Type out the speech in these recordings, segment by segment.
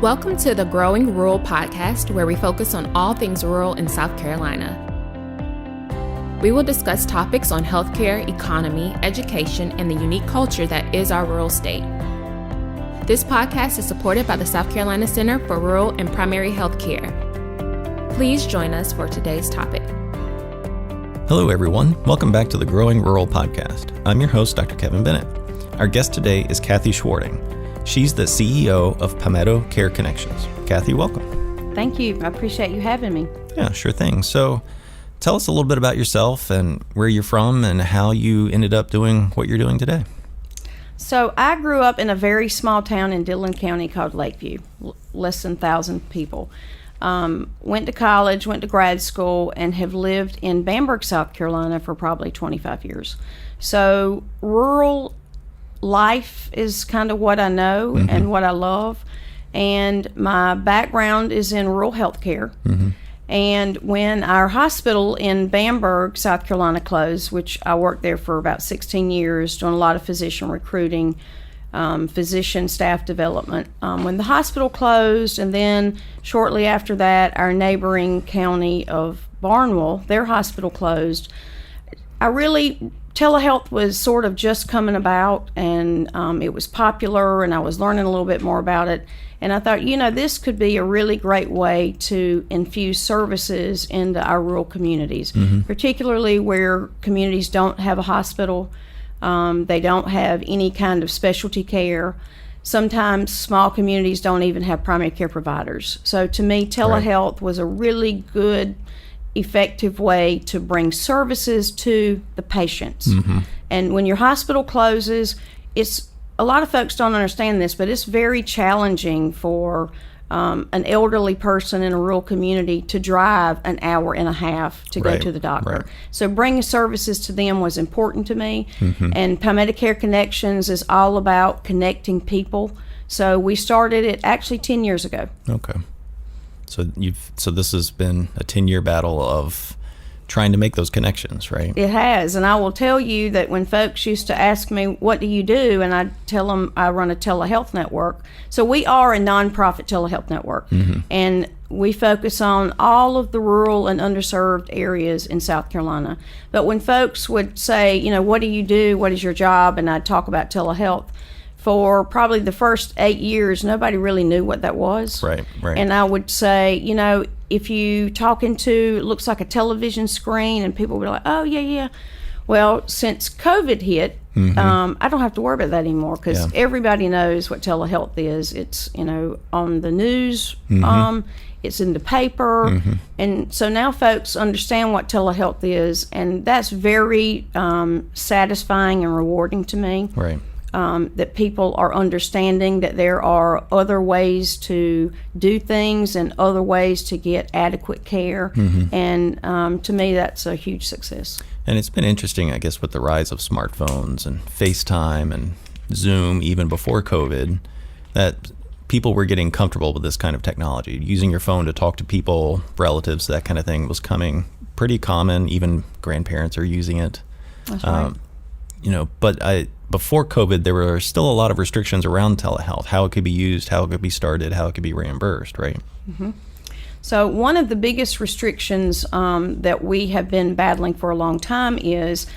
Welcome to the Growing Rural podcast, where we focus on all things rural in South Carolina. We will discuss topics on healthcare, economy, education, and the unique culture that is our rural state. This podcast is supported by the South Carolina Center for Rural and Primary Health Care. Please join us for today's topic. Hello, everyone. Welcome back to the Growing Rural podcast. I'm your host, Dr. Kevin Bennett. Our guest today is Kathy Schwarting. She's the CEO of Palmetto Care Connections. Kathy, welcome. Thank you. I appreciate you having me. Yeah, sure thing. So tell us a little bit about yourself and where you're from and how you ended up doing what you're doing today. So I grew up in a very small town in Dillon County called Lakeview, less than 1,000 people. Went to college, went to grad school, and have lived in Bamberg, South Carolina for probably 25 years. So rural life is kind of what I know and what I love. And my background is in rural health care. And when our hospital in Bamberg, South Carolina closed, which I worked there for about 16 years, doing a lot of physician recruiting, physician staff development. When the hospital closed, and then shortly after that, our neighboring county of Barnwell, their hospital closed, telehealth was sort of just coming about, and it was popular, and I was learning a little bit more about it. And I thought, this could be a really great way to infuse services into our rural communities, particularly where communities don't have a hospital, they don't have any kind of specialty care. Sometimes small communities don't even have primary care providers. So to me, telehealth was a really good, effective way to bring services to the patients. And when your hospital closes, a lot of folks don't understand this, but it's very challenging for an elderly person in a rural community to drive an hour and a half to go to the doctor. So bringing services to them was important to me. And Palmetto Care Connections is all about connecting people. So we started it actually 10 years ago. Okay. So this has been a 10-year battle of trying to make those connections, right? It has, and I will tell you that when folks used to ask me, what do you do? And I tell them I run a telehealth network. So we are a nonprofit telehealth network, and we focus on all of the rural and underserved areas in South Carolina. But when folks would say, what do you do? What is your job? And I'd talk about telehealth. For probably the first 8 years, nobody really knew what that was. Right. And I would say, if you talk into, it looks like a television screen, and people were like, oh, yeah. Well, since COVID hit, I don't have to worry about that anymore, because everybody knows what telehealth is. It's, on the news, it's in the paper. And so now folks understand what telehealth is, and that's very satisfying and rewarding to me. Right. That people are understanding that there are other ways to do things and other ways to get adequate care. And to me, that's a huge success. And it's been interesting, I guess, with the rise of smartphones and FaceTime and Zoom, even before COVID, that people were getting comfortable with this kind of technology. Using your phone to talk to people, relatives, that kind of thing was coming pretty common. Even grandparents are using it. That's right. But before COVID, there were still a lot of restrictions around telehealth, how it could be used, how it could be started, how it could be reimbursed, right? So one of the biggest restrictions that we have been battling for a long time is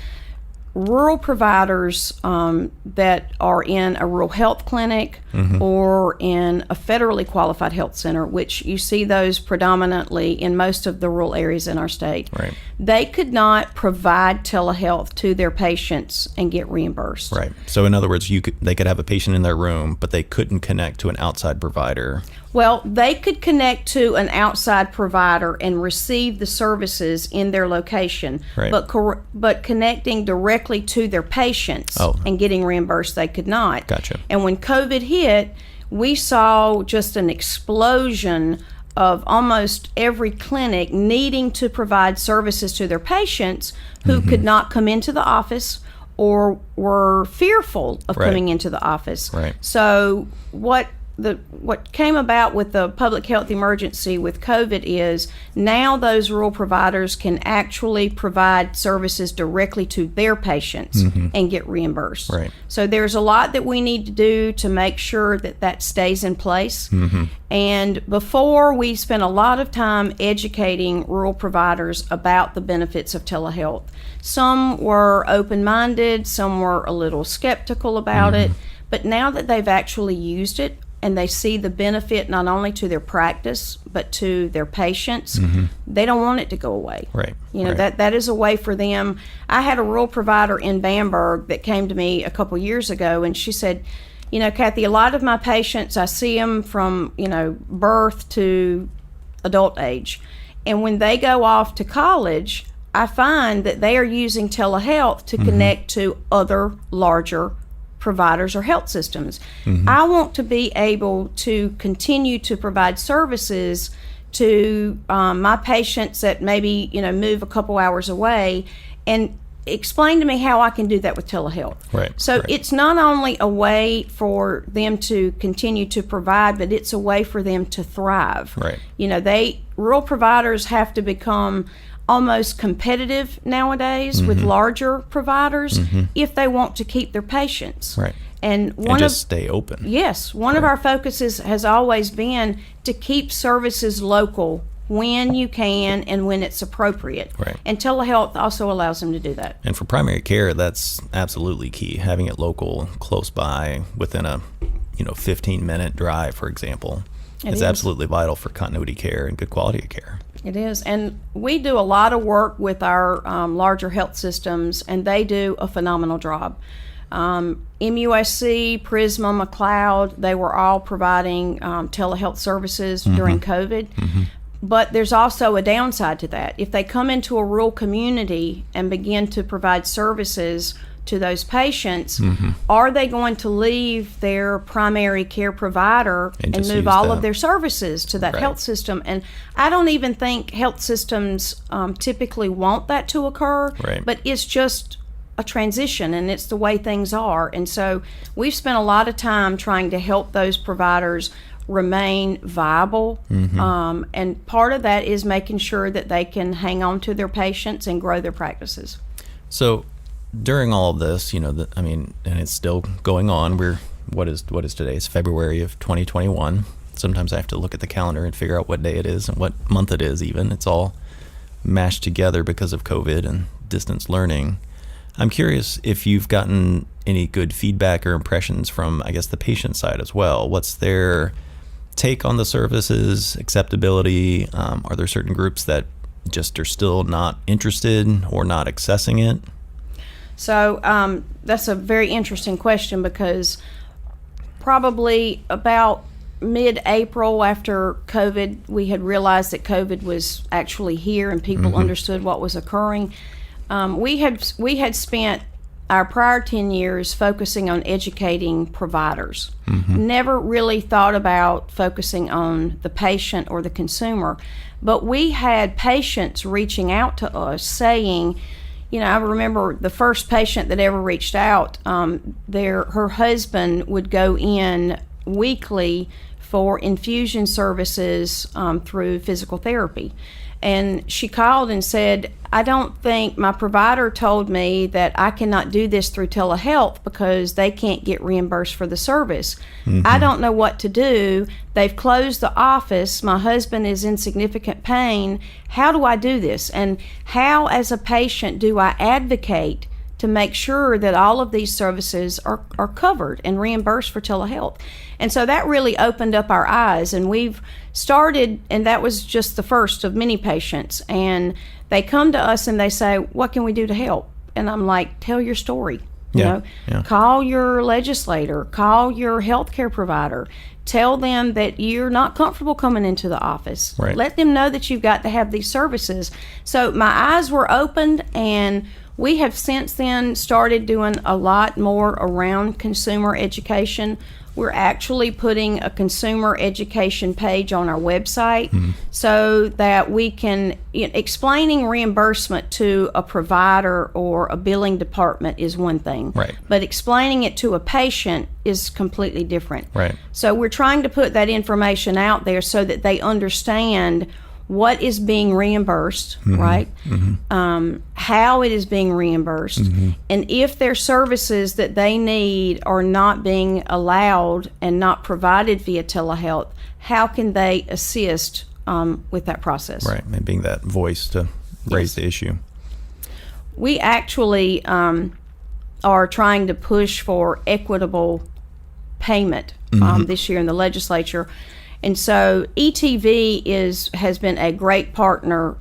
rural providers that are in a rural health clinic or in a federally qualified health center, which you see those predominantly in most of the rural areas in our state. Right. They could not provide telehealth to their patients and get reimbursed. Right. So in other words, they could have a patient in their room, but they couldn't connect to an outside provider. Well, they could connect to an outside provider and receive the services in their location, but connecting directly to their patients and getting reimbursed, they could not. Gotcha. And when COVID hit, we saw just an explosion of almost every clinic needing to provide services to their patients who could not come into the office or were fearful of coming into the office. So what what came about with the public health emergency with COVID is now those rural providers can actually provide services directly to their patients and get reimbursed. Right. So there's a lot that we need to do to make sure that that stays in place. And before, we spent a lot of time educating rural providers about the benefits of telehealth. Some were open-minded, some were a little skeptical about it, but now that they've actually used it and they see the benefit not only to their practice but to their patients, they don't want it to go away. Right. You know, that is a way for them. I had a rural provider in Bamberg that came to me a couple years ago, and she said, you know, Kathy, a lot of my patients, I see them from, you know, birth to adult age. And when they go off to college, I find that they are using telehealth to connect to other larger providers or health systems. I want to be able to continue to provide services to my patients that maybe, you know, move a couple hours away, and explain to me how I can do that with telehealth. Right. So it's not only a way for them to continue to provide, but it's a way for them to thrive. Right. You know, rural providers have to become almost competitive nowadays with larger providers if they want to keep their patients. Right. And stay open. Yes, one of our focuses has always been to keep services local when you can and when it's appropriate. Right. And telehealth also allows them to do that. And for primary care, that's absolutely key. Having it local, close by, within a 15-minute drive, for example, is absolutely vital for continuity care and good quality of care. It is. And we do a lot of work with our larger health systems, and they do a phenomenal job. MUSC, Prisma, McLeod, they were all providing telehealth services during COVID. But there's also a downside to that. If they come into a rural community and begin to provide services to those patients, are they going to leave their primary care provider and move all of their services to that health system? And I don't even think health systems typically want that to occur, but it's just a transition, and it's the way things are. And so we've spent a lot of time trying to help those providers remain viable, and part of that is making sure that they can hang on to their patients and grow their practices. So during all of this, and it's still going on. What is today? It's February of 2021. Sometimes I have to look at the calendar and figure out what day it is and what month it is even. It's all mashed together because of COVID and distance learning. I'm curious if you've gotten any good feedback or impressions from, I guess, the patient side as well. What's their take on the services, acceptability? Are there certain groups that just are still not interested or not accessing it? So that's a very interesting question, because probably about mid-April, after COVID, we had realized that COVID was actually here and people understood what was occurring. We had spent our prior 10 years focusing on educating providers. Never really thought about focusing on the patient or the consumer. But we had patients reaching out to us saying, I remember the first patient that ever reached out, her husband would go in weekly for infusion services through physical therapy. And she called and said, I don't think my provider told me that I cannot do this through telehealth because they can't get reimbursed for the service. I don't know what to do. They've closed the office. My husband is in significant pain. How do I do this? And how, as a patient, do I advocate to make sure that all of these services are covered and reimbursed for telehealth? And so that really opened up our eyes, and we've started, and that was just the first of many patients, and they come to us and they say, what can we do to help? And I'm like, tell your story. Call your legislator, call your healthcare provider, tell them that you're not comfortable coming into the office. Let them know that you've got to have these services. So my eyes were opened, and We have since then started doing a lot more around consumer education. We're actually putting a consumer education page on our website so that we can, explaining reimbursement to a provider or a billing department is one thing. Right. But explaining it to a patient is completely different. Right. So we're trying to put that information out there so that they understand what is being reimbursed, right? How it is being reimbursed, and if their services that they need are not being allowed and not provided via telehealth, how can they assist with that process? Right, and being that voice to raise the issue. We actually are trying to push for equitable payment this year in the legislature. And so ETV has been a great partner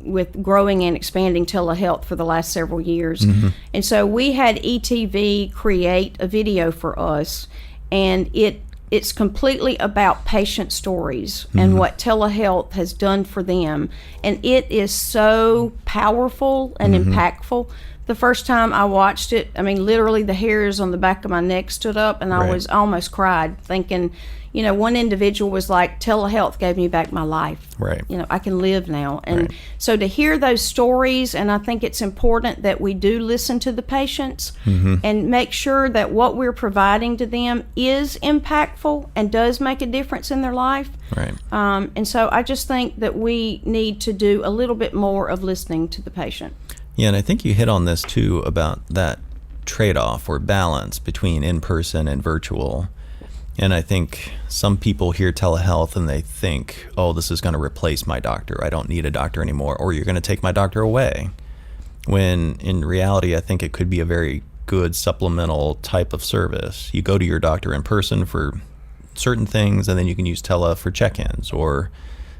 with growing and expanding telehealth for the last several years. And so we had ETV create a video for us, and it's completely about patient stories and what telehealth has done for them. And it is so powerful and impactful. The first time I watched it, I mean, literally the hairs on the back of my neck stood up, and I was almost cried, thinking, one individual was like, telehealth gave me back my life. Right. I can live now. And so to hear those stories, and I think it's important that we do listen to the patients and make sure that what we're providing to them is impactful and does make a difference in their life. Right. And so I just think that we need to do a little bit more of listening to the patient. Yeah, and I think you hit on this too about that trade-off or balance between in-person and virtual. And I think some people hear telehealth and they think, oh, this is going to replace my doctor. I don't need a doctor anymore. Or you're going to take my doctor away. When in reality, I think it could be a very good supplemental type of service. You go to your doctor in person for certain things, and then you can use tele for check-ins or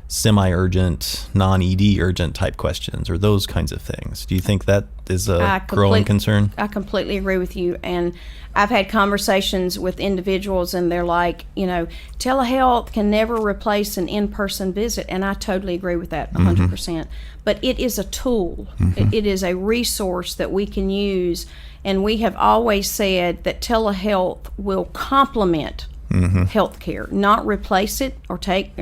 semi-urgent, non-ED urgent type questions or those kinds of things. Do you think that is a growing concern? I completely agree with you. And I've had conversations with individuals, and they're like, telehealth can never replace an in-person visit. And I totally agree with that 100%. But it is a tool. It is a resource that we can use. And we have always said that telehealth will complement healthcare, not replace it or take,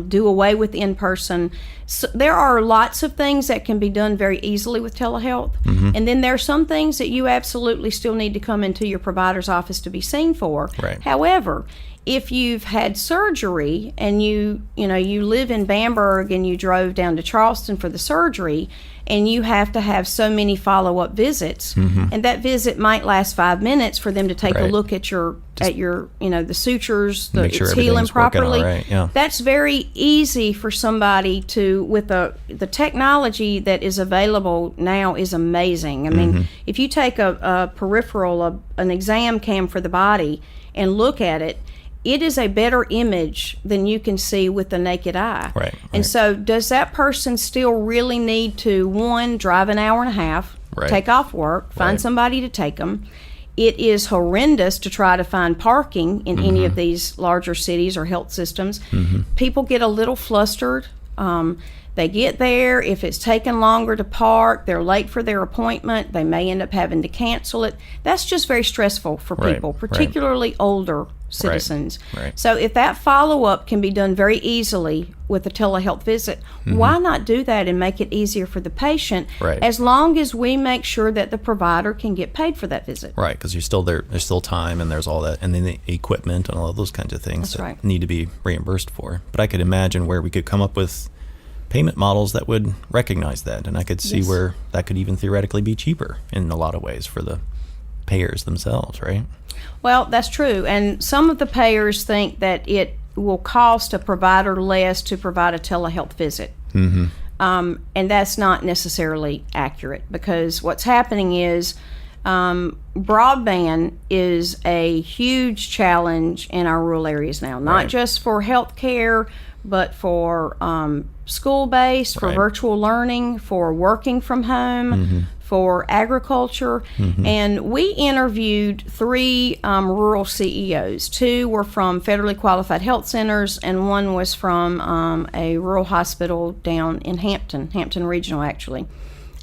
do away with in-person. So there are lots of things that can be done very easily with telehealth. And then there are some things that you absolutely still need to come into your provider's office to be seen for. Right. However, if you've had surgery and you live in Bamberg and you drove down to Charleston for the surgery, and you have to have so many follow-up visits, and that visit might last 5 minutes for them to take a look at your the sutures, it's healing properly. That's very easy for somebody to, with the technology that is available now is amazing. I mean, if you take a peripheral, an exam cam for the body and look at it, it is a better image than you can see with the naked eye. Right. And so does that person still really need to, one, drive an hour and a half, take off work, find somebody to take them? It is horrendous to try to find parking in any of these larger cities or health systems. People get a little flustered. They get there. If it's taking longer to park, they're late for their appointment. They may end up having to cancel it. That's just very stressful for people, particularly older citizens. So if that follow-up can be done very easily with a telehealth visit, why not do that and make it easier for the patient, as long as we make sure that the provider can get paid for that visit? Right, because you're still there. There's still time, and there's all that, and then the equipment and all of those kinds of things that need to be reimbursed for. But I could imagine where we could come up with payment models that would recognize that, and I could see where that could even theoretically be cheaper in a lot of ways for the payers themselves, right? Well, that's true, and some of the payers think that it will cost a provider less to provide a telehealth visit. And that's not necessarily accurate, because what's happening is broadband is a huge challenge in our rural areas now, not just for healthcare, but for school-based, for virtual learning, for working from home, for agriculture. And we interviewed 3 rural CEOs. 2 were from federally qualified health centers, and 1 was from a rural hospital down in Hampton Regional, actually.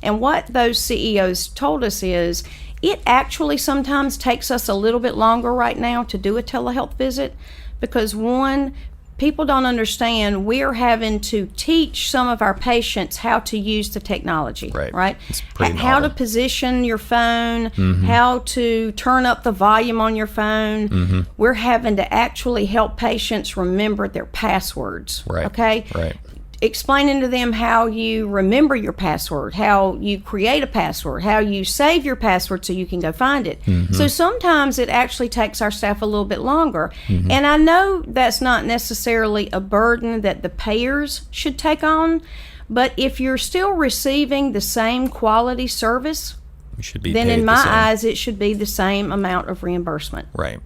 And what those CEOs told us is it actually sometimes takes us a little bit longer right now to do a telehealth visit because, one, people don't understand we're having to teach some of our patients how to use the technology, right? It's pretty how novel. to position your phone, how to turn up the volume on your phone. We're having to actually help patients remember their passwords, okay? Right. Explaining to them how you remember your password, how you create a password, how you save your password so you can go find it. So sometimes it actually takes our staff a little bit longer. And I know that's not necessarily a burden that the payers should take on, but if you're still receiving the same quality service, should be then paid in the my same. eyes it should be the same amount of reimbursement. Right.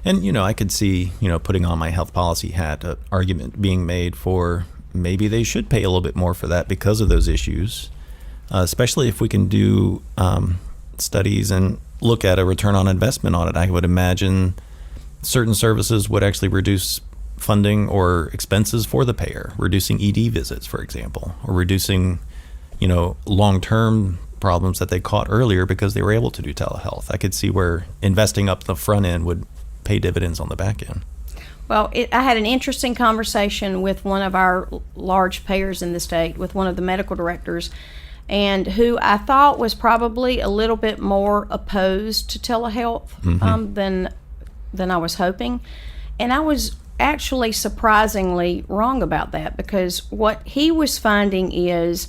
And, I could see, putting on my health policy hat, an argument being made for maybe they should pay a little bit more for that because of those issues, especially if we can do studies and look at a return on investment on it. I would imagine certain services would actually reduce funding or expenses for the payer, reducing ED visits, for example, or reducing, long-term problems that they caught earlier because they were able to do telehealth. I could see where investing up the front end would pay dividends on the back end. Well, I had an interesting conversation with one of our large payers in the state, with one of the medical directors, and who I thought was probably a little bit more opposed to telehealth than I was hoping. And I was actually surprisingly wrong about that, because what he was finding is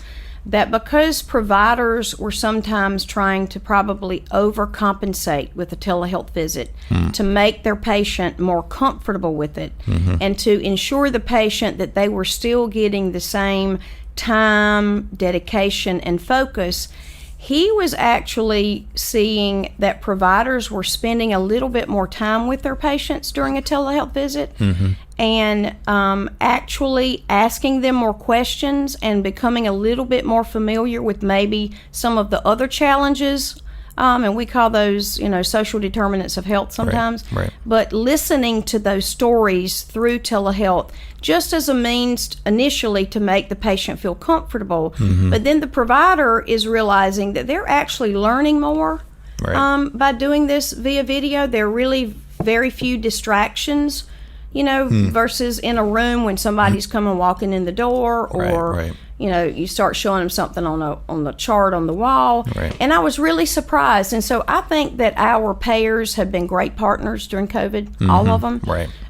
that because providers were sometimes trying to probably overcompensate with a telehealth visit to make their patient more comfortable with it and to ensure the patient that they were still getting the same time, dedication, and focus, he was actually seeing that providers were spending a little bit more time with their patients during a telehealth visit and actually asking them more questions and becoming a little bit more familiar with maybe some of the other challenges. And we call those, social determinants of health sometimes. Right. But listening to those stories through telehealth just as a means initially to make the patient feel comfortable. But then the provider is realizing that they're actually learning more by doing this via video. There are really very few distractions, versus in a room when somebody's coming walking in the door or you start showing them something on the chart on the wall. And I was really surprised. And so I think that our payers have been great partners during COVID, all of them,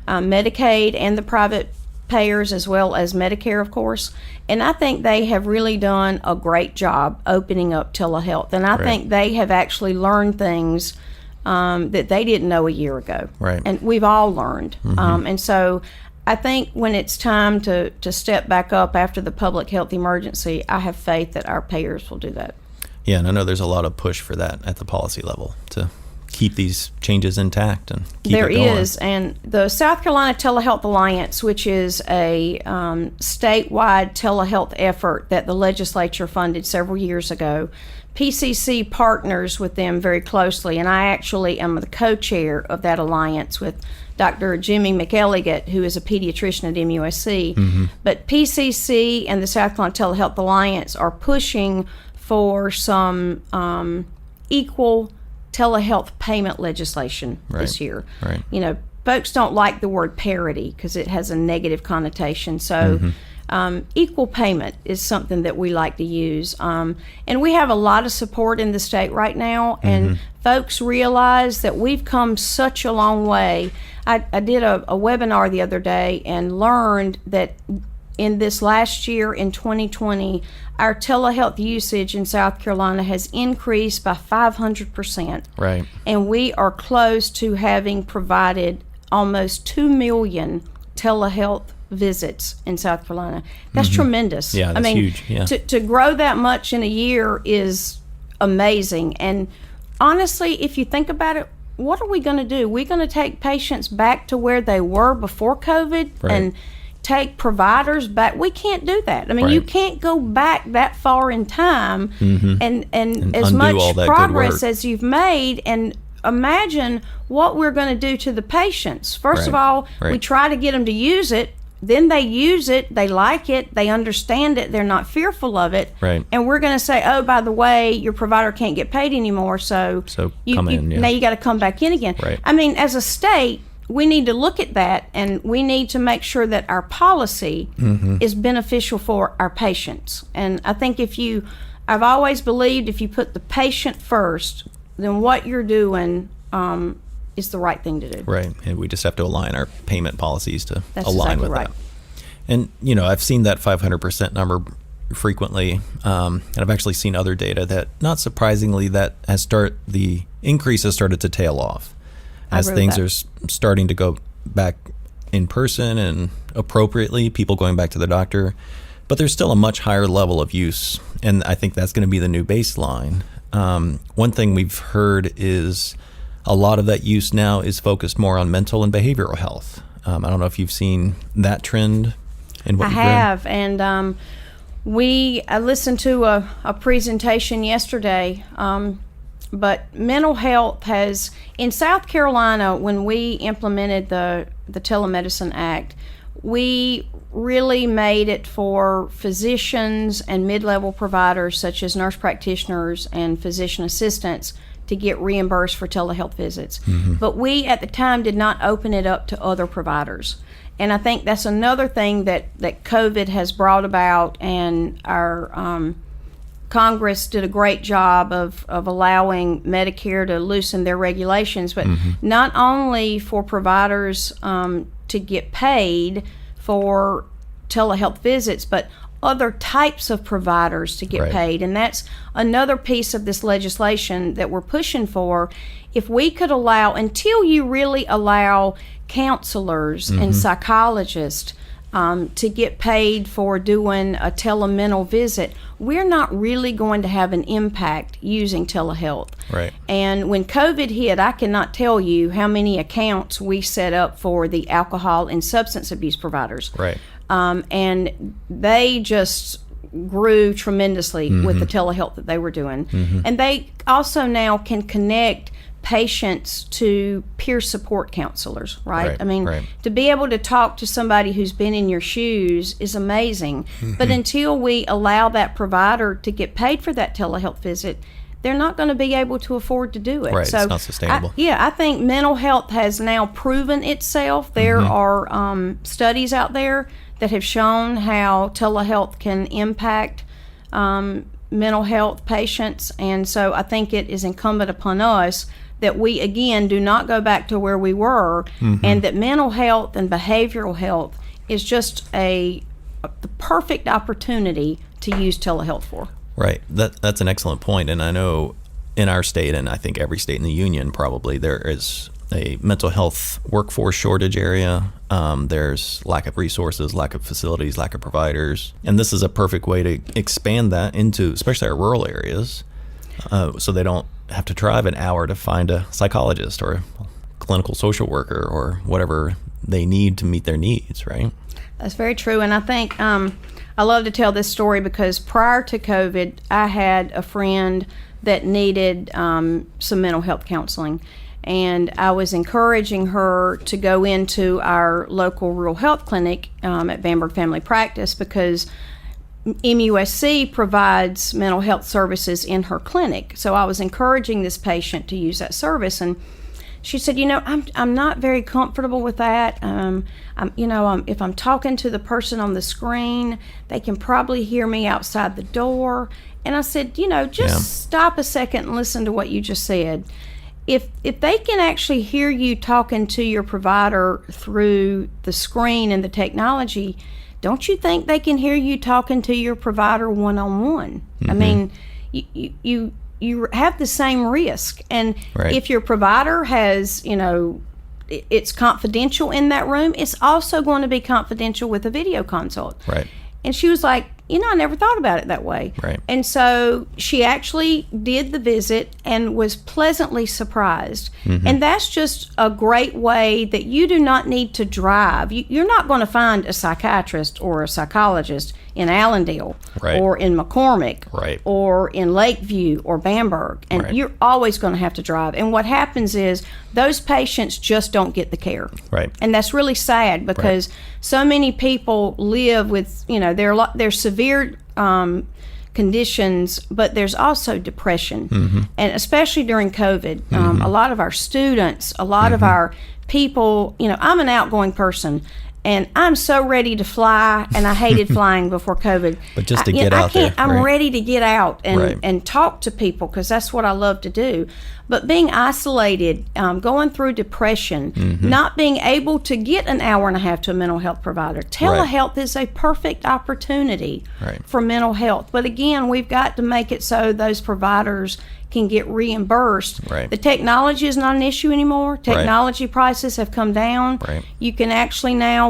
Medicaid and the private payers as well as Medicare, of course. And I think they have really done a great job opening up telehealth. And I think they have actually learned things that they didn't know a year ago. And we've all learned. And so I think when it's time to step back up after the public health emergency, I have faith that our payers will do that. Yeah, and I know there's a lot of push for that at the policy level to keep these changes intact and keep it going. There is, and the South Carolina Telehealth Alliance, which is a statewide telehealth effort that the legislature funded several years ago, PCC partners with them very closely, and I actually am the co-chair of that alliance with Dr. Jimmy McElligott, who is a pediatrician at MUSC. But PCC and the South Carolina Telehealth Alliance are pushing for some equal telehealth payment legislation this year. Folks don't like the word parity because it has a negative connotation. So equal payment is something that we like to use. And we have a lot of support in the state right now. And folks realize that we've come such a long way. I did a webinar the other day and learned that in this last year, in 2020, our telehealth usage in South Carolina has increased by 500%. And we are close to having provided almost 2 million telehealth visits in South Carolina. That's tremendous. Yeah, that's huge. Yeah. To grow that much in a year is amazing. And honestly, if you think about it, what are we going to do? We're going to take patients back to where they were before COVID and take providers back. We can't do that. I mean, you can't go back that far in time and as much progress as you've made and imagine what we're going to do to the patients. First of all, we try to get them to use it then they use it, they like it, they understand it, they're not fearful of it. Right. And we're going to say, oh, by the way, your provider can't get paid anymore, so come in. Yeah. Now you got to come back in again. Right. I mean, as a state, we need to look at that, and we need to make sure that our policy is beneficial for our patients. And I think I've always believed if you put the patient first, then what you're doing is the right thing to do. Right. And we just have to align our payment policies to That's align exactly with right. that. And, I've seen that 500% number frequently. And I've actually seen other data that, not surprisingly, the increase has started to tail off as things are starting to go back in person and appropriately, people going back to the doctor. But there's still a much higher level of use. And I think that's going to be the new baseline. One thing we've heard is a lot of that use now is focused more on mental and behavioral health. I don't know if you've seen that trend in what you've read. I have, and I listened to a presentation yesterday, but mental health has, in South Carolina, when we implemented the Telemedicine Act, we really made it for physicians and mid-level providers such as nurse practitioners and physician assistants to get reimbursed for telehealth visits. But we at the time did not open it up to other providers. And I think that's another thing that COVID has brought about, and our Congress did a great job of allowing Medicare to loosen their regulations, but not only for providers to get paid for telehealth visits, but other types of providers to get paid. And that's another piece of this legislation that we're pushing for. If we could allow, until you really allow counselors and psychologists to get paid for doing a telemental visit, we're not really going to have an impact using telehealth. Right. And when COVID hit, I cannot tell you how many accounts we set up for the alcohol and substance abuse providers. Right. And they just grew tremendously with the telehealth that they were doing. And they also now can connect patients to peer support counselors, right? I mean, to be able to talk to somebody who's been in your shoes is amazing. But until we allow that provider to get paid for that telehealth visit, they're not going to be able to afford to do it. Right, so it's not sustainable. I think mental health has now proven itself. There are studies out there that have shown how telehealth can impact mental health patients. And so I think it is incumbent upon us that we, again, do not go back to where we were, and that mental health and behavioral health is just the perfect opportunity to use telehealth for. Right. That's an excellent point. And I know in our state, and I think every state in the union probably, there is a mental health workforce shortage area. There's lack of resources, lack of facilities, lack of providers. And this is a perfect way to expand that into especially our rural areas, so they don't have to drive an hour to find a psychologist or a clinical social worker or whatever they need to meet their needs, right? That's very true. And I think I love to tell this story because prior to COVID, I had a friend that needed some mental health counseling. And I was encouraging her to go into our local rural health clinic at Bamberg Family Practice because MUSC provides mental health services in her clinic. So I was encouraging this patient to use that service. And she said, I'm not very comfortable with that. If I'm talking to the person on the screen, they can probably hear me outside the door. And I said, stop a second and listen to what you just said. If they can actually hear you talking to your provider through the screen and the technology, don't you think they can hear you talking to your provider one-on-one? I mean, you have the same risk. And if your provider has, it's confidential in that room, it's also going to be confidential with a video consult. Right. And she was like, I never thought about it that way. Right. And so she actually did the visit and was pleasantly surprised. And that's just a great way that you do not need to drive. You're not going to find a psychiatrist or a psychologist in Allendale Right. or in McCormick Right. or in Lakeview or Bamberg. And Right. you're always going to have to drive. And what happens is those patients just don't get the care. Right. And that's really sad because so many people live with, there's severe conditions, but there's also depression. Mm-hmm. And especially during COVID, a lot of our students, a lot of our people, I'm an outgoing person. And I'm so ready to fly, and I hated flying before COVID. But just to get out there. I'm right. ready to get out and, Right. and talk to people because that's what I love to do. But being isolated, going through depression, not being able to get an hour and a half to a mental health provider. Telehealth is a perfect opportunity Right. for mental health. But again, we've got to make it so those providers can get reimbursed. Right. The technology is not an issue anymore. Technology prices have come down. Right. You can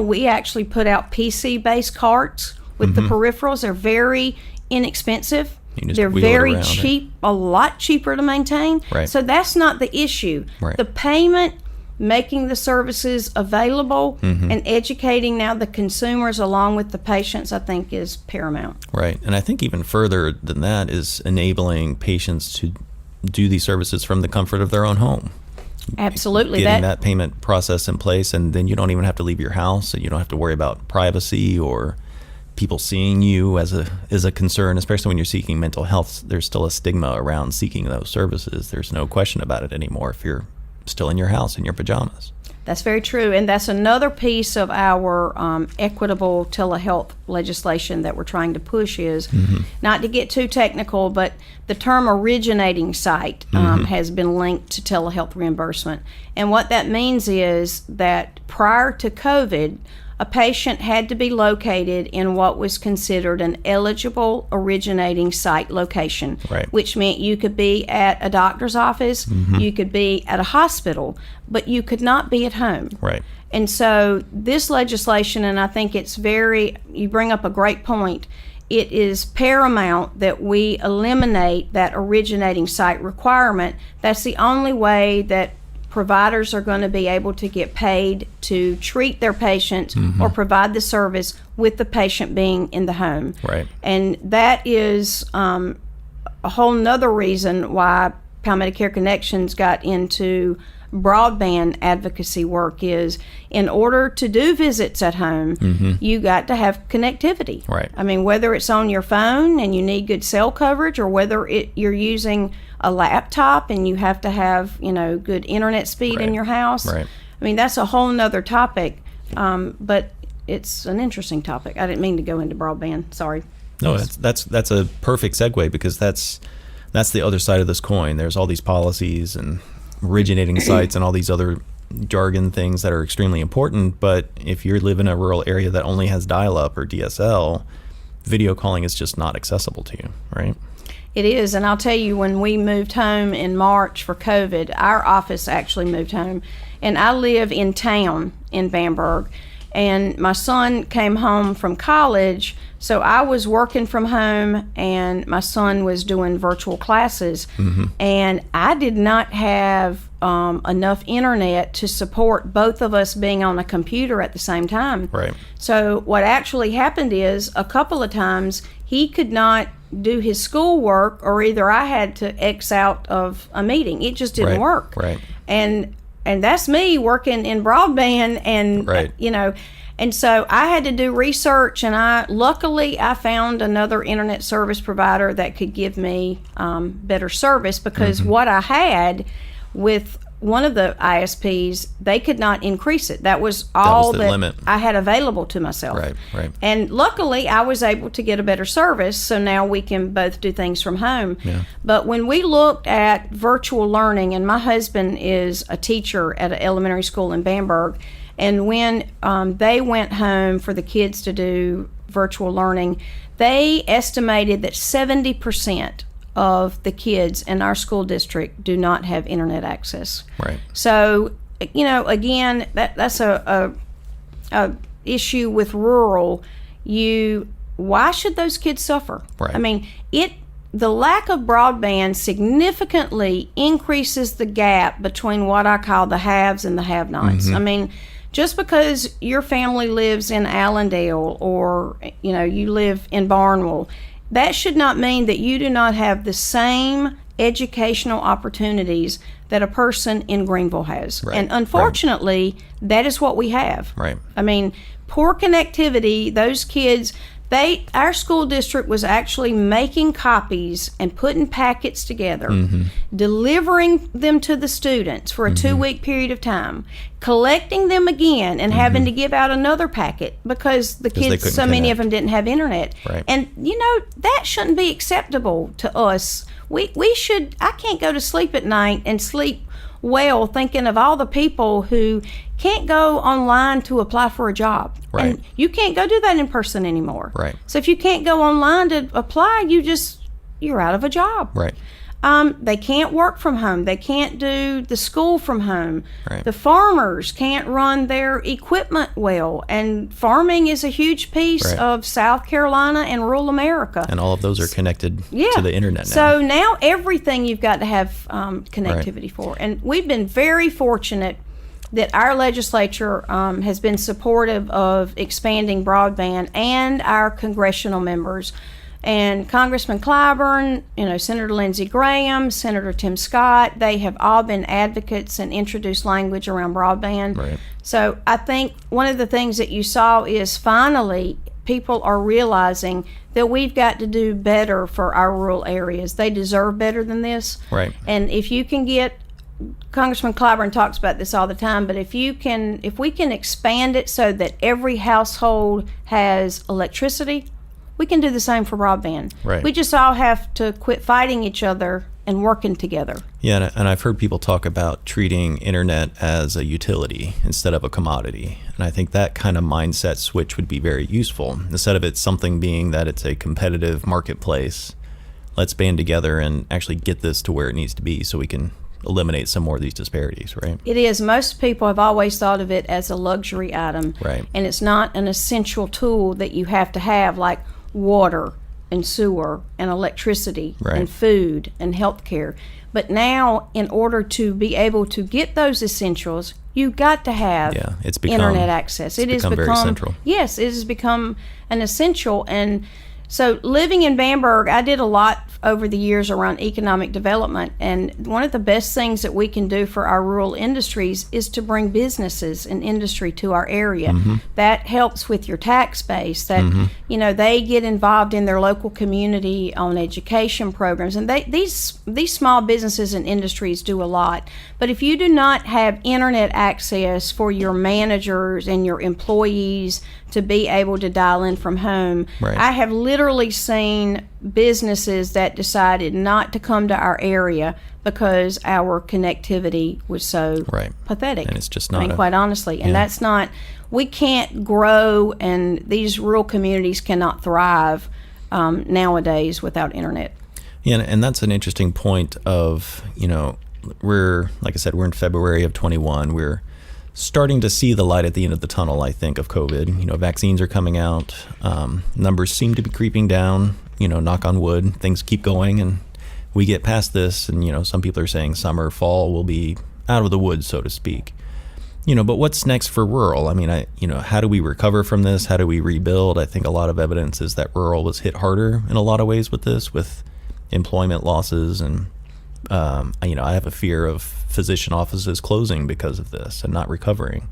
we actually put out PC-based carts with the peripherals. They're very inexpensive. You just They're wheel it very around, cheap, a lot cheaper to maintain. Right. So that's not the issue. Right. The payment, making the services available, and educating now the consumers along with the patients, I think is paramount. Right. And I think even further than that is enabling patients to do these services from the comfort of their own home. Absolutely. Getting that payment process in place, and then you don't even have to leave your house, and you don't have to worry about privacy or people seeing you as a concern, especially when you're seeking mental health. There's still a stigma around seeking those services. There's no question about it anymore if you're still in your house in your pajamas. That's very true, and that's another piece of our equitable telehealth legislation that we're trying to push is, not to get too technical, but the term originating site has been linked to telehealth reimbursement. And what that means is that prior to COVID, a patient had to be located in what was considered an eligible originating site location, Right. which meant you could be at a doctor's office, you could be at a hospital, but you could not be at home. Right. And so this legislation, and I think you bring up a great point, it is paramount that we eliminate that originating site requirement. That's the only way that providers are going to be able to get paid to treat their patients or provide the service with the patient being in the home. Right. And that is a whole nother reason why Palmetto Care Connections got into broadband advocacy work is in order to do visits at home, you got to have connectivity. Right. I mean, whether it's on your phone and you need good cell coverage or whether you're using a laptop and you have to have, good internet speed in Right. your house. Right. I mean, that's a whole nother topic, but it's an interesting topic. I didn't mean to go into broadband. Sorry. No, that's a perfect segue because that's the other side of this coin. There's all these policies and originating sites and all these other jargon things that are extremely important. But if you live in a rural area that only has dial-up or DSL, video calling is just not accessible to you, right? It is, and I'll tell you, when we moved home in March for COVID, our office actually moved home, and I live in town in Bamberg, and my son came home from college, so I was working from home, and my son was doing virtual classes, and I did not have enough internet to support both of us being on a computer at the same time. Right. So what actually happened is a couple of times he could not do his schoolwork, or either I had to X out of a meeting. It just didn't Right. work. Right. And that's me working in broadband, and Right. and so I had to do research, and luckily I found another internet service provider that could give me better service, because what I had with one of the ISPs, they could not increase it. That was all the that limit. I had available to myself. Right. Right. And luckily, I was able to get a better service, so now we can both do things from home. Yeah. But when we looked at virtual learning, and my husband is a teacher at an elementary school in Bamberg, and when they went home for the kids to do virtual learning, they estimated that 70% of the kids in our school district do not have internet access. Right. So, again, that's a issue with rural. Why should those kids suffer? Right. I mean, the lack of broadband significantly increases the gap between what I call the haves and the have-nots. I mean, just because your family lives in Allendale or, you live in Barnwell, that should not mean that you do not have the same educational opportunities that a person in Greenville has. Right. And unfortunately, that is what we have. Right. I mean, poor connectivity, those kids, our school district was actually making copies and putting packets together, delivering them to the students for a 2-week period of time, collecting them again and having to give out another packet because the kids, so many of them didn't have internet. Right. And, that shouldn't be acceptable to us. I can't go to sleep at night and sleep well thinking of all the people who can't go online to apply for a job. Right. And you can't go do that in person anymore. Right. So if you can't go online to apply, you're out of a job. Right. They can't work from home. They can't do the school from home. Right. The farmers can't run their equipment well. And farming is a huge piece of South Carolina and rural America. And all of those are connected to the internet now. So now everything you've got to have connectivity for. And we've been very fortunate that our legislature has been supportive of expanding broadband, and our congressional members. And Congressman Clyburn, Senator Lindsey Graham, Senator Tim Scott, they have all been advocates and introduced language around broadband. Right. So I think one of the things that you saw is finally people are realizing that we've got to do better for our rural areas. They deserve better than this. Right. And if you can get, Congressman Clyburn talks about this all the time, but if we can expand it so that every household has electricity, we can do the same for broadband. Right. We just all have to quit fighting each other and working together. Yeah, and I've heard people talk about treating internet as a utility instead of a commodity. And I think that kind of mindset switch would be very useful. Instead of it something being that it's a competitive marketplace, let's band together and actually get this to where it needs to be so we can eliminate some more of these disparities, right? It is. Most people have always thought of it as a luxury item. Right. And it's not an essential tool that you have to have, like water and sewer and electricity and food and healthcare. But now, in order to be able to get those essentials, you've got to have internet access. It has become very central. Yes, it has become an essential. And so living in Bamberg, I did a lot over the years around economic development, and one of the best things that we can do for our rural industries is to bring businesses and industry to our area. That helps with your tax base, that they get involved in their local community on education programs, and these small businesses and industries do a lot. But if you do not have internet access for your managers and your employees to be able to dial in from home, I have literally seen businesses that decided not to come to our area because our connectivity was so pathetic. And it's just not, quite honestly. And that's not, we can't grow, and these rural communities cannot thrive nowadays without internet. Yeah, and that's an interesting point of, we're, like I said, we're in February of 21. We're starting to see the light at the end of the tunnel, I think, of COVID. Vaccines are coming out. Numbers seem to be creeping down. Knock on wood, things keep going, and we get past this. And, some people are saying summer, fall will be out of the woods, so to speak. But what's next for rural? I mean, how do we recover from this? How do we rebuild? I think a lot of evidence is that rural was hit harder in a lot of ways with this, with employment losses. And, I have a fear of physician offices closing because of this and not recovering.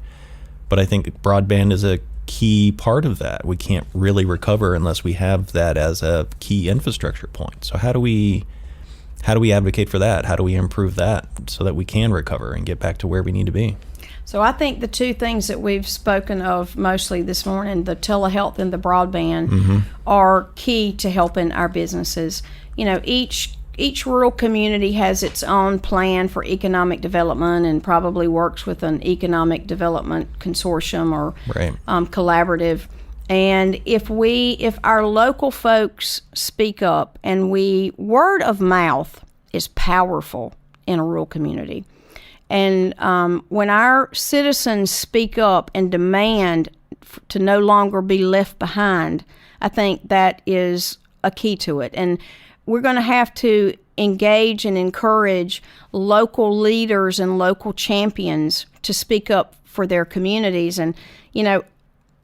But I think broadband is a key part of that. We can't really recover unless we have that as a key infrastructure point. So how do we advocate for that? How do we improve that so that we can recover and get back to where we need to be? So I think the two things that we've spoken of mostly this morning, the telehealth and the broadband, are key to helping our businesses. Each rural community has its own plan for economic development and probably works with an economic development consortium or collaborative. And if our local folks speak up, and word of mouth is powerful in a rural community. And when our citizens speak up and demand to no longer be left behind, I think that is a key to it. And we're going to have to engage and encourage local leaders and local champions to speak up for their communities. And,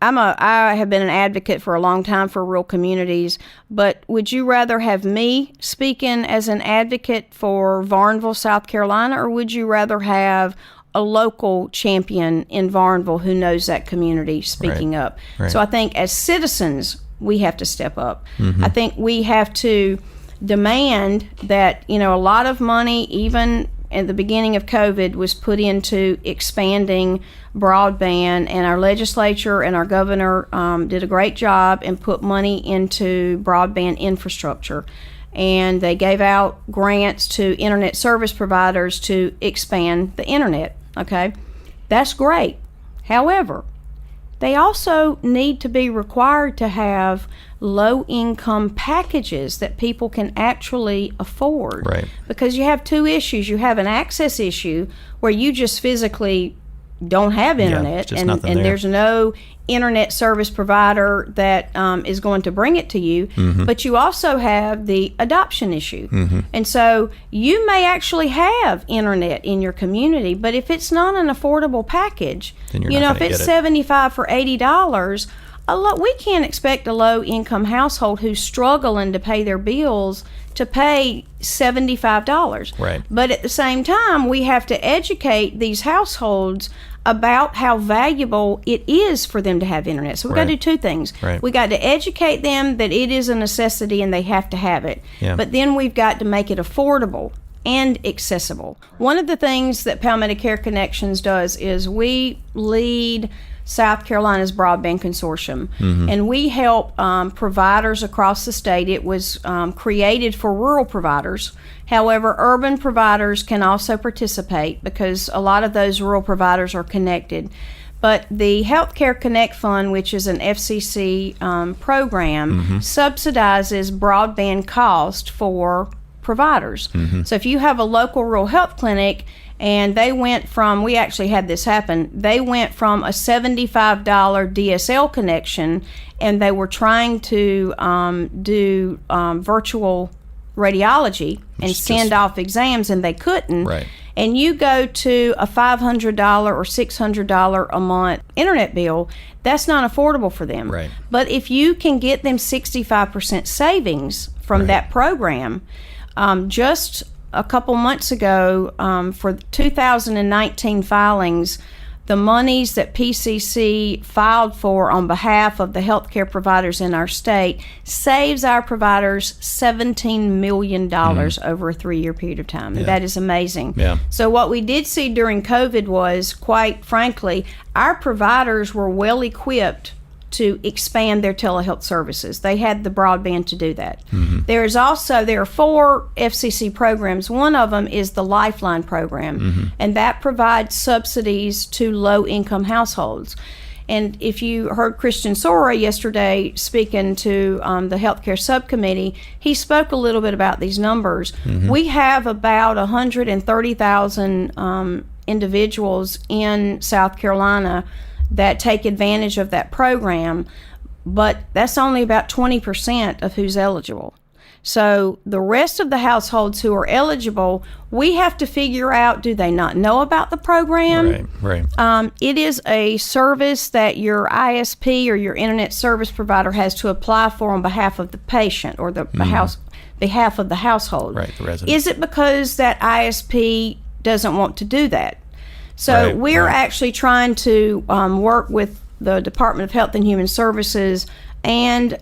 I have been an advocate for a long time for rural communities, but would you rather have me speaking as an advocate for Varnville, South Carolina, or would you rather have a local champion in Varnville who knows that community speaking up? Right. So I think as citizens, we have to step up. I think we have to demand that, a lot of money, even at the beginning of COVID, was put into expanding broadband, and our legislature and our governor did a great job and put money into broadband infrastructure. And they gave out grants to internet service providers to expand the internet. Okay, that's great. However, they also need to be required to have low-income packages that people can actually afford. Right. Because you have two issues. You have an access issue where you just physically don't have internet, and there's no internet service provider that is going to bring it to you. But you also have the adoption issue. And so you may actually have internet in your community, but if it's not an affordable package, then you're not if it's $75 for $80, we can't expect a low-income household who's struggling to pay their bills to pay $75. Right. But at the same time, we have to educate these households about how valuable it is for them to have internet. So we've got to do two things. Right. We got to educate them that it is a necessity and they have to have it. Yeah. But then we've got to make it affordable and accessible. One of the things that Palmetto Care Connections does is we lead South Carolina's Broadband Consortium, and we help providers across the state. It was created for rural providers. However, urban providers can also participate because a lot of those rural providers are connected. But the Healthcare Connect Fund, which is an FCC program, subsidizes broadband cost for providers. So if you have a local rural health clinic, and they went from, we actually had this happen, they went from a $75 DSL connection, and they were trying to do virtual radiology and send off exams, and they couldn't. Right. And you go to a $500 or $600 a month internet bill, that's not affordable for them. Right. But if you can get them 65% savings from that program, just a couple months ago, for 2019 filings, the monies that PCC filed for on behalf of the healthcare providers in our state saves our providers $17 million over a 3-year period of time. And that is amazing. Yeah. So what we did see during COVID was, quite frankly, our providers were well equipped to expand their telehealth services. They had the broadband to do that. There are 4 FCC programs. One of them is the Lifeline program, and that provides subsidies to low-income households. And if you heard Christian Sora yesterday speaking to the healthcare subcommittee, he spoke a little bit about these numbers. We have about 130,000 individuals in South Carolina that take advantage of that program, but that's only about 20% of who's eligible. So the rest of the households who are eligible, we have to figure out, do they not know about the program? Right. It is a service that your ISP or your internet service provider has to apply for on behalf of the patient or the behalf of the household. Right, the resident. Is it because that ISP doesn't want to do that? So we're actually trying to work with the Department of Health and Human Services and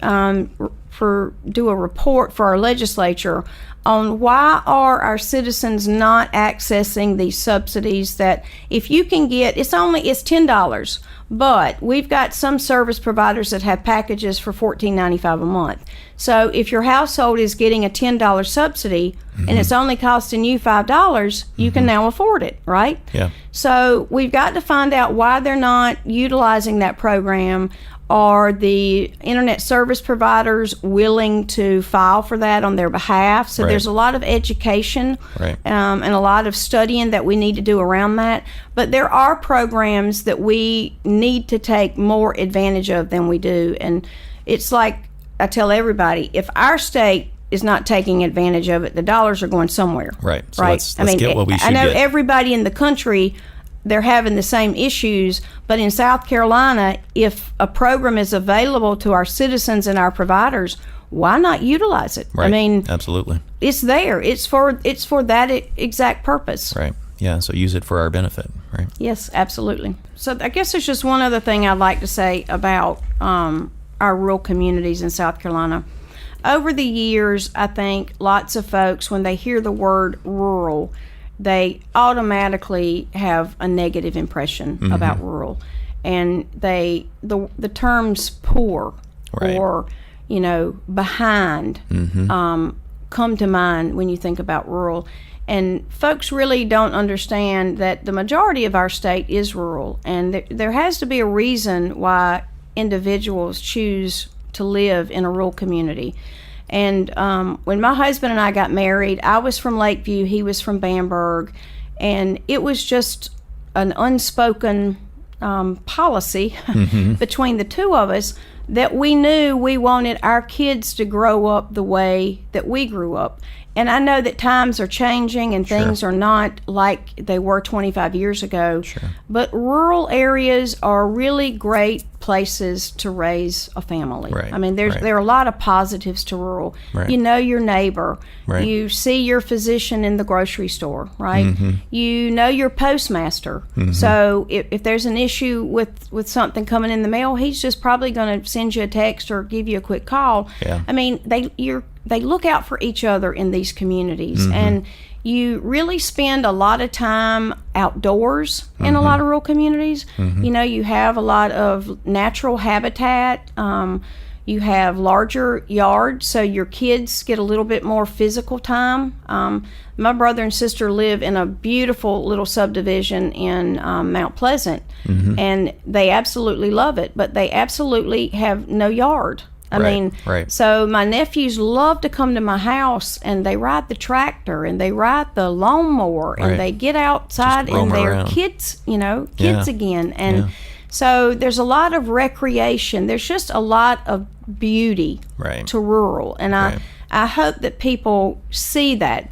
do a report for our legislature on why are our citizens not accessing these subsidies that if you can get, it's $10, but we've got some service providers that have packages for $14.95 a month. So if your household is getting a $10 subsidy and it's only costing you $5, you can now afford it, right? Yeah. So we've got to find out why they're not utilizing that program. Are the internet service providers willing to file for that on their behalf? So there's a lot of education and a lot of studying that we need to do around that. But there are programs that we need to take more advantage of than we do. And it's like I tell everybody, if our state is not taking advantage of it, the dollars are going somewhere. Right. So let's get what we should I know get. everybody in the country, they're having the same issues. But in South Carolina, if a program is available to our citizens and our providers, why not utilize it? Right. I mean, absolutely. It's there. It's for that exact purpose. Right. Yeah. So use it for our benefit. Right. Yes, absolutely. So I guess there's just one other thing I'd like to say about our rural communities in South Carolina. Over the years, I think lots of folks, when they hear the word rural, they automatically have a negative impression about rural, and the terms poor or behind come to mind when you think about rural. And folks really don't understand that the majority of our state is rural, and there has to be a reason why individuals choose to live in a rural community. And when my husband and I got married, I was from Lakeview, he was from Bamberg, and it was just an unspoken policy between the two of us that we knew we wanted our kids to grow up the way that we grew up. And I know that times are changing and things are not like they were 25 years ago. Sure. But rural areas are really great places to raise a family. Right. I mean, there are a lot of positives to rural. Right. You know your neighbor. Right. You see your physician in the grocery store, right? You know your postmaster. So if there's an issue with something coming in the mail, he's just probably going to send you a text or give you a quick call. Yeah. I mean, they look out for each other in these communities, and you really spend a lot of time outdoors in a lot of rural communities. You know, you have a lot of natural habitat. You have larger yards, so your kids get a little bit more physical time. My brother and sister live in a beautiful little subdivision in Mount Pleasant, and they absolutely love it, but they absolutely have no yard. I mean, so my nephews love to come to my house, and they ride the tractor and they ride the lawnmower and they get outside and they're around. Kids again. And so there's a lot of recreation. There's just a lot of beauty to rural. And I hope that people see that.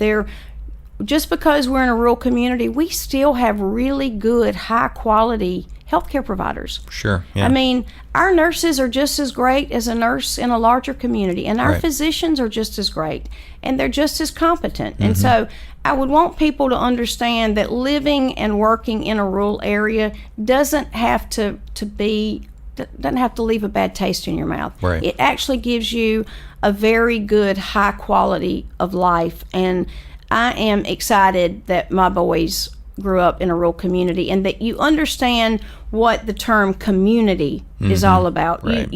Just because we're in a rural community, we still have really good, high quality healthcare providers. Sure. Yeah. I mean, our nurses are just as great as a nurse in a larger community, and our physicians are just as great, and they're just as competent. And so I would want people to understand that living and working in a rural area doesn't have to leave a bad taste in your mouth. Right. It actually gives you a very good, high quality of life. And I am excited that my boys grew up in a rural community, and that you understand what the term community is all about. Right.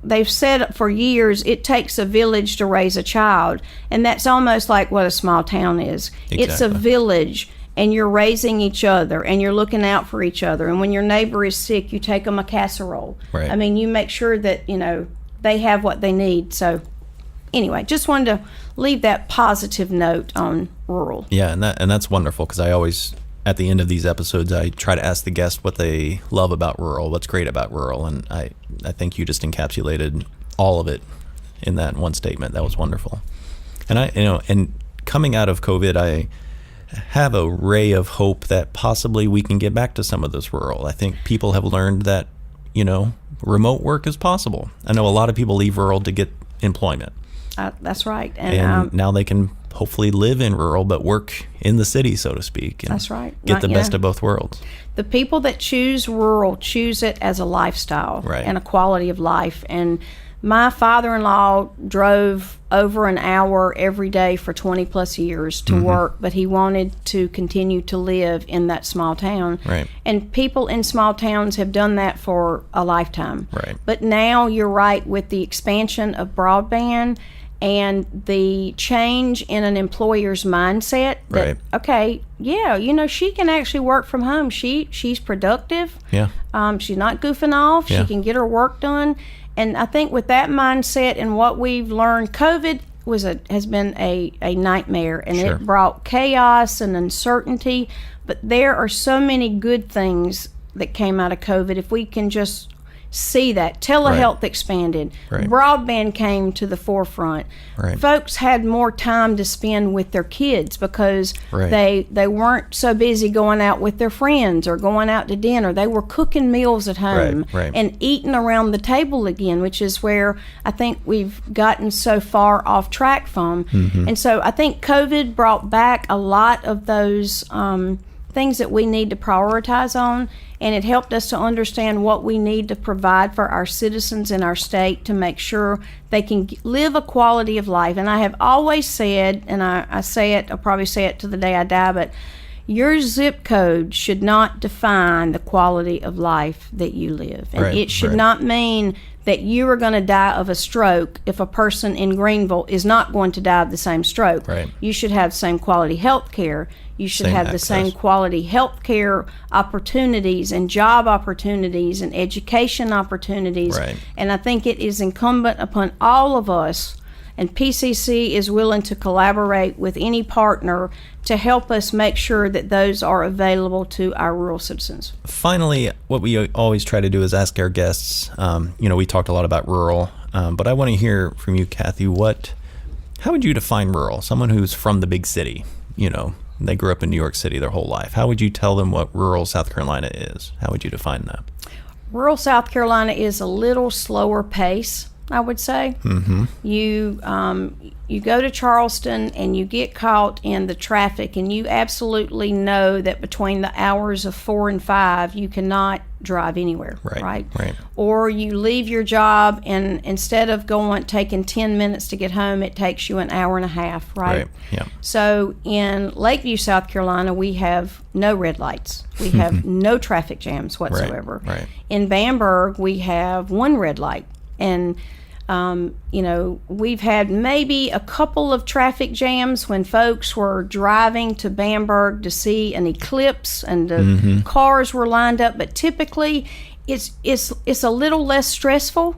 They've said for years, it takes a village to raise a child, and that's almost like what a small town is. Exactly. It's a village, and you're raising each other, and you're looking out for each other. And when your neighbor is sick, you take them a casserole. Right. I mean, you make sure that they have what they need. So anyway, just wanted to leave that positive note on rural. Yeah, and that's wonderful, because I always, at the end of these episodes, I try to ask the guest what they love about rural, what's great about rural, and I think you just encapsulated all of it in that one statement. That was wonderful. And and coming out of COVID, I have a ray of hope that possibly we can get back to some of this rural. I think people have learned that remote work is possible. I know a lot of people leave rural to get employment. That's right. And now they can hopefully live in rural but work in the city, so to speak. And that's right. Get the best of both worlds. The people that choose rural choose it as a lifestyle and a quality of life. And my father-in-law drove over an hour every day for 20 plus years to work, but he wanted to continue to live in that small town. Right. And people in small towns have done that for a lifetime. Right. But now you're right, with the expansion of broadband and the change in an employer's mindset that, okay, she can actually work from home. She's productive. Yeah. She's not goofing off. She can get her work done. And I think with that mindset and what we've learned, COVID has been a nightmare, and it brought chaos and uncertainty. But there are so many good things that came out of COVID. If we can just see that. Telehealth expanded. Right. Broadband came to the forefront. Right. Folks had more time to spend with their kids because Right. they weren't so busy going out with their friends or going out to dinner. They were cooking meals at home Right. and eating around the table again, which is where I think we've gotten so far off track from. And so I think COVID brought back a lot of those things that we need to prioritize on, and it helped us to understand what we need to provide for our citizens in our state to make sure they can live a quality of life. And I have always said, and I say it, I'll probably say it to the day I die, but your zip code should not define the quality of life that you live. And Right, it should right. not mean that you are going to die of a stroke if a person in Greenville is not going to die of the same stroke. Right. You should have same quality health care. You should Same have the access. same quality health care opportunities and job opportunities and education opportunities. Right. And I think it is incumbent upon all of us, and PCC is willing to collaborate with any partner to help us make sure that those are available to our rural citizens. Finally, what we always try to do is ask our guests, we talked a lot about rural, but I want to hear from you, Kathy, how would you define rural? Someone who's from the big city, they grew up in New York City their whole life. How would you tell them what rural South Carolina is? How would you define that? Rural South Carolina is a little slower pace, I would say. Mm-hmm. You go to Charleston and you get caught in the traffic, and you absolutely know that between the hours of 4 and 5 you cannot drive anywhere, Right. Or you leave your job, and instead of taking 10 minutes to get home, it takes you an hour and a half, right? Yeah. So in Lakeview, South Carolina, we have no red lights. We have no traffic jams whatsoever. Right. In Bamberg, we have one red light. And we've had maybe a couple of traffic jams when folks were driving to Bamberg to see an eclipse and the cars were lined up, but typically it's a little less stressful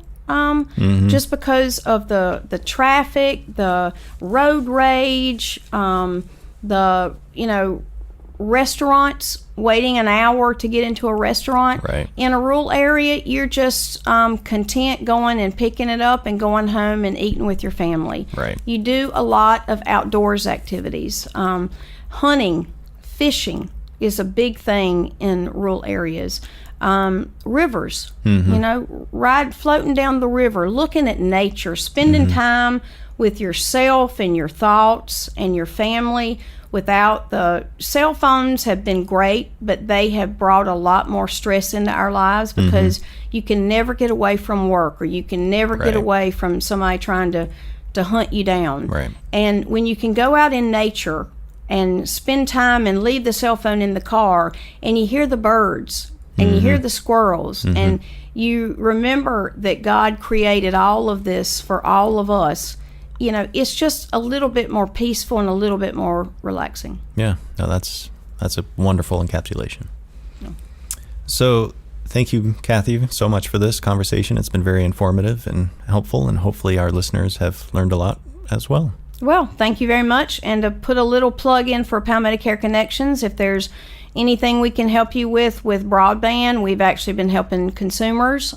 just because of the traffic, the road rage, the restaurants, waiting an hour to get into a restaurant. Right. In a rural area, you're just content going and picking it up and going home and eating with your family. Right. You do a lot of outdoors activities. Hunting, fishing is a big thing in rural areas. Rivers, floating down the river, looking at nature, spending time with yourself and your thoughts and your family. Without the cell phones have been great, but they have brought a lot more stress into our lives because you can never get away from work, or you can never get away from somebody trying to hunt you down. Right. And when you can go out in nature and spend time and leave the cell phone in the car, and you hear the birds and you hear the squirrels, and you remember that God created all of this for all of us, it's just a little bit more peaceful and a little bit more relaxing. Yeah, no, that's a wonderful encapsulation. Yeah. So thank you, Kathy, so much for this conversation. It's been very informative and helpful, and hopefully our listeners have learned a lot as well. Well, thank you very much. And to put a little plug in for Palmetto Care Connections, if there's anything we can help you with broadband, we've actually been helping consumers.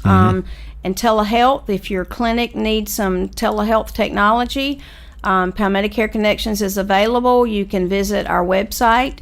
And telehealth, if your clinic needs some telehealth technology, Palmetto Care Connections is available. You can visit our website.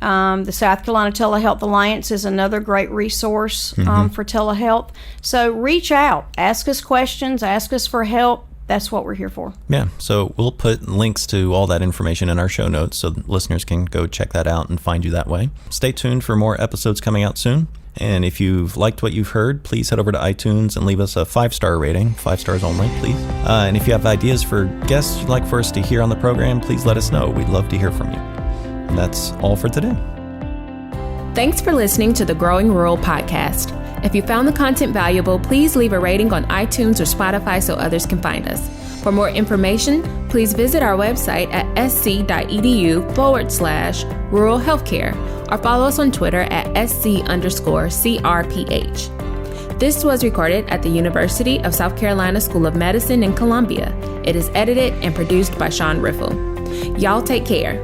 The South Carolina Telehealth Alliance is another great resource for telehealth. So reach out, ask us questions, ask us for help. That's what we're here for. Yeah, so we'll put links to all that information in our show notes so listeners can go check that out and find you that way. Stay tuned for more episodes coming out soon. And if you've liked what you've heard, please head over to iTunes and leave us a 5-star rating, 5 stars only, please. And if you have ideas for guests you'd like for us to hear on the program, please let us know. We'd love to hear from you. And that's all for today. Thanks for listening to the Growing Rural podcast. If you found the content valuable, please leave a rating on iTunes or Spotify so others can find us. For more information, please visit our website at sc.edu/rural healthcare or follow us on Twitter at SC_CRPH. This was recorded at the University of South Carolina School of Medicine in Columbia. It is edited and produced by Sean Riffle. Y'all take care.